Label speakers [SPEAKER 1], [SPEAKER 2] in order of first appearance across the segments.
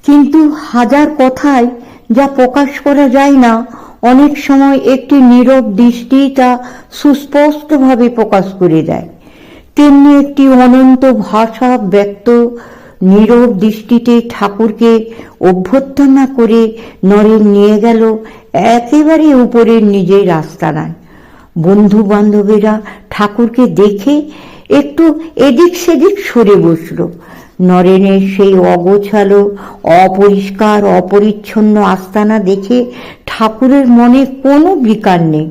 [SPEAKER 1] কিন্তু হাজার কথায় যা প্রকাশ করা যায় না, অনেক সময় একটি নীরব দৃষ্টি তা সুস্পষ্টভাবে প্রকাশ করে দেয়। তেমনি একটি অনন্ত ভাষা ব্যক্ত নীরব দৃষ্টিতে ঠাকুরকে অভ্যর্থনা করে নরেন নিয়ে গেল একেবারে উপরের নিজের আস্তানায়। বন্ধু বান্ধবেরা ঠাকুরকে দেখে একটু এদিক সেদিক সরে বসল। নরেনের সেই অগোছালো, অপরিষ্কার, অপরিচ্ছন্ন আস্তানা দেখে ঠাকুরের মনে কোনো বিকার নেই।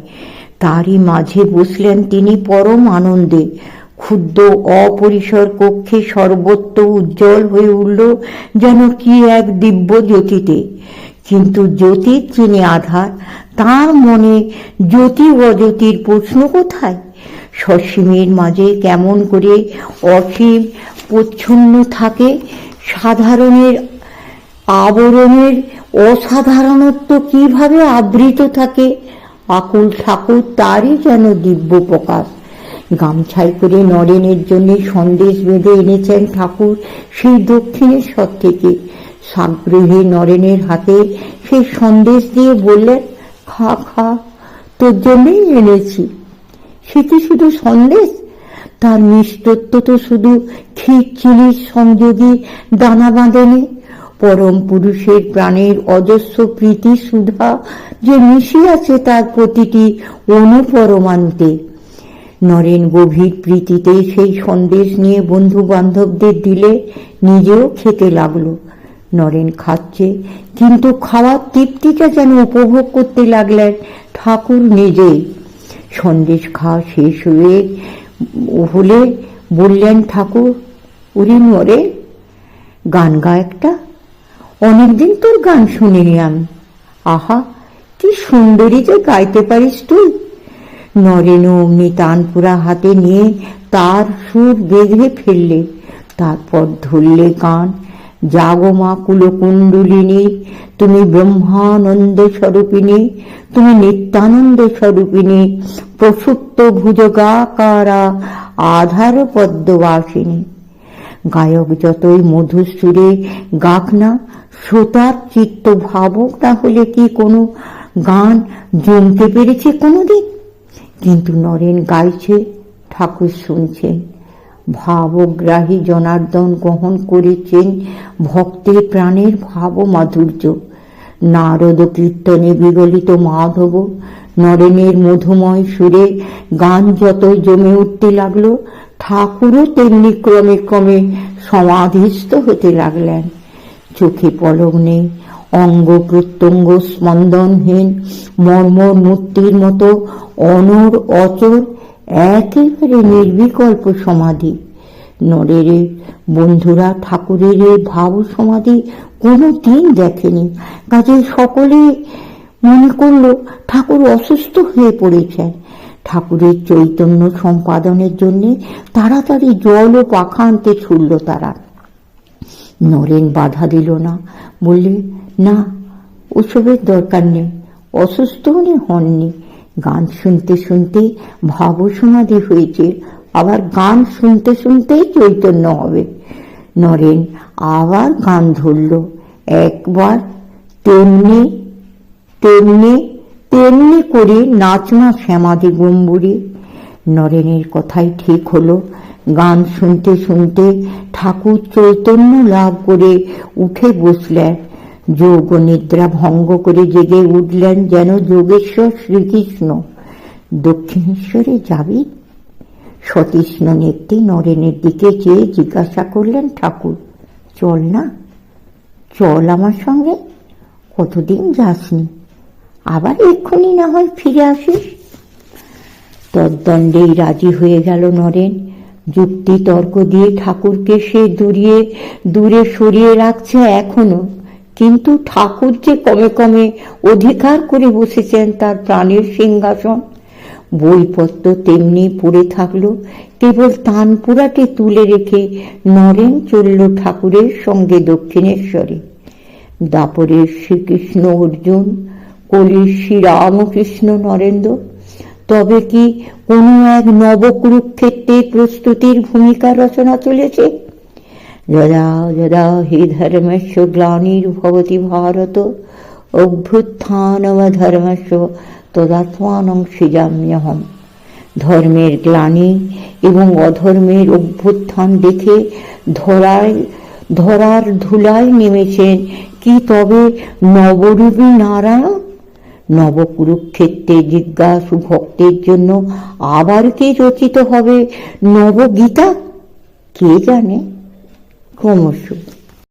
[SPEAKER 1] তারই মাঝে বসলেন তিনি পরম আনন্দে। ক্ষুদ্র অপরিসর কক্ষে সর্বত্র উজ্জ্বল হয়ে উঠল যেন কি এক দিব্য জ্যোতিতে। কিন্তু জ্যোতির যিনি আধার, তার মনে জ্যোতি অজ্যোতির প্রশ্ন কোথায়? সসীমের মাঝে কেমন করে অসীম প্রচ্ছন্ন থাকে, সাধারণের আবরণের অসাধারণত্ব কিভাবে আবৃত থাকে, আকুল ঠাকুর তারই যেন দিব্য প্রকাশ। গামছাই করে নরেনের জন্য সন্দেশ বেঁধে এনেছেন ঠাকুর সেই দক্ষিণেশ্বর থেকে। সাগ্রহে নরেনের হাতে সেই সন্দেশ দিয়ে বললেন, খা খা, তোর জন্যই এনেছি। সে কি শুধু সন্দেশ? তার মিষ্টত্ব তো শুধু ক্ষীর চিনির সংযোগী দানা বাঁধেনি। পরম পুরুষের প্রাণের অজস্র প্রীতি সুধা যে মিশিয়ে আছে তার প্রতিটি অনুপরমান্তে। নরেন গভীর প্রীতিতে সেই সন্দেশ নিয়ে বন্ধু বান্ধবদের দিলে, নিজেও খেতে লাগলো। নরেন খাচ্ছে, কিন্তু খাওয়ার তৃপ্তিটা যেন উপভোগ করতে লাগলেন ঠাকুর নিজেই। সন্দেশ খাওয়া শেষ হলে বললেন ঠাকুর, ওরে নরে, গান গা একটা। অনেকদিন তোর গান শুনিনি আমি। আহা, কি সুন্দরী যে গাইতে পারিস তুই। নরেন অমনি তানপুরা হাতে নিয়ে তার সুর বেঁধে ফেললে। তারপর ধরলে গান, জাগো মা কুলকুণ্ডলিনী, তুমি ব্রহ্মানন্দ স্বরূপিণী, তুমি নিত্যানন্দ স্বরূপিণী, প্রসুপ্ত ভুজগাকারা আধার পদ্মবাসিনী। গায়ক যতই মধুর সুরে গাক না, শ্রোতার চিত্ত ভাবক না হলে কি কোনো গান জমতে পেরেছে কোনোদিন? কিন্তু নরেন গাইছে, ঠাকুর শুনছেন। ভাবগ্রাহী জনার্দন গ্রহণ করেছেন ভক্তের প্রাণের ভাব মাধুর্য। নারদ কীর্তনে বিগলিত মাধব নরেনের মধুময় সুরে গান যতই জমে উঠতে লাগলো, ঠাকুরও তেমনি ক্রমে ক্রমে সমাধিস্থ হতে লাগলেন। চোখে পলক নেই, অঙ্গ প্রত্যঙ্গ স্পন্দনহীন, মর্মর মূর্তির মতো অনর অচর, একেবারে নির্বিকল্প সমাধি। নরের বন্ধুরা ঠাকুরের এই ভাব সমাধি কোনো দিন দেখেনি, কাজে সকলে মনে করল ঠাকুর অসুস্থ হয়ে পড়েছেন। ঠাকুরের চৈতন্য সম্পাদনের জন্য তাড়াতাড়ি জল ও পাখা আনতে ছুটল তারা। নরেন বাধা দিল না, বললে, না, ওসবের দরকার নেই, অসুস্থ উনি হননি। গান শুনতে শুনতে ভাব সমাধি হয়েছে, আবার গান শুনতে শুনতেই চৈতন্য হবে। নরেন আবার গান ধরল, একবার তেমনি তেমনি তেমনি করে নাচনা শ্যামাদি গম্বুরি। নরেনের কথাই ঠিক হলো। গান শুনতে শুনতে ঠাকুর চৈতন্য লাভ করে উঠে বসলেন। যোগ নিদ্রা ভঙ্গ করে জেগে উঠলেন যেন যোগেশ্বর শ্রীকৃষ্ণ। দক্ষিণেশ্বরে যাবি? সতীষ্ণ নেত্রী নরেনের দিকে চেয়ে জিজ্ঞাসা করলেন ঠাকুর। চল না, চল আমার সঙ্গে। কতদিন যাসনি, আবার এক্ষুনি না হয় ফিরে আসিস। তদ্দণ্ডেই রাজি হয়ে গেল নরেন। যুক্তি তর্ক দিয়ে ঠাকুরকে সে দূরে সরিয়ে রাখছে এখনো, কিন্তু ঠাকুর যে কমে কমে অধিকার করে বসেছেন তার প্রাণের সিংহাসন। বইপত্র তেমনি পড়ে থাকলো, কেবল তানপুরাকে তুলে রেখে নরেন চলল ঠাকুরের সঙ্গে দক্ষিণেশ্বরে। দাপরের শ্রীকৃষ্ণ অর্জুন, কলির শ্রীরামকৃষ্ণ নরেন্দ্র, তবে কি কোনো এক নবকুরুক্ষেত্রের প্রস্তুতির ভূমিকা রচনা চলেছে? যদা যদা হি ধর্মস্য গ্লানির্ভবতি ভারত অভ্যুত্থানমধর্মস্য তদাত্মানং সৃজাম্যহম। ধর্মের গ্লানি এবং অধর্মের অভ্যুত্থান দেখে ধরার ধুলায় নেমেছেন কি তবে নবরূপী নারায়ণ? নবকুরুক্ষেত্রে জিজ্ঞাসু ভক্তের জন্য আবার কি রচিত হবে নবগীতা? কে জানে? ক্রমশ